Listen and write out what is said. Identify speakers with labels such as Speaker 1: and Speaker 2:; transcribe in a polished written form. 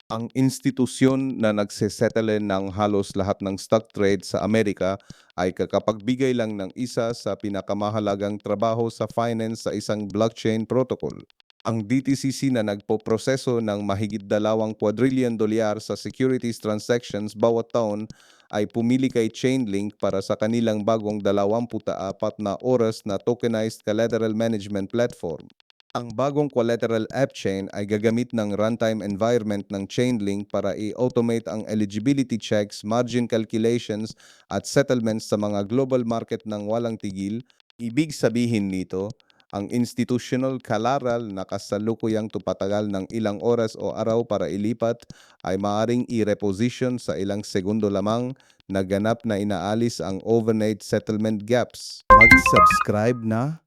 Speaker 1: Ang institusyon na nagsesettle ng halos lahat ng stock trade sa Amerika ay kakapagbigay lang ng isa sa pinakamahalagang trabaho sa finance sa isang blockchain protocol. Ang DTCC na nagpoproseso ng mahigit 2 kwadrilyon dolyar sa securities transactions bawat taon ay pumili kay Chainlink para sa kanilang bagong 24 na oras na tokenized collateral management platform. Ang bagong collateral app chain ay gagamit ng runtime environment ng Chainlink para i-automate ang eligibility checks, margin calculations at settlements sa mga global market ng walang tigil. Ibig sabihin nito, ang institutional collateral na kasalukuyang tupatagal ng ilang oras o araw para ilipat ay maaring i-reposition sa ilang segundo lamang na ganap na inaalis ang overnight settlement gaps. Mag-subscribe na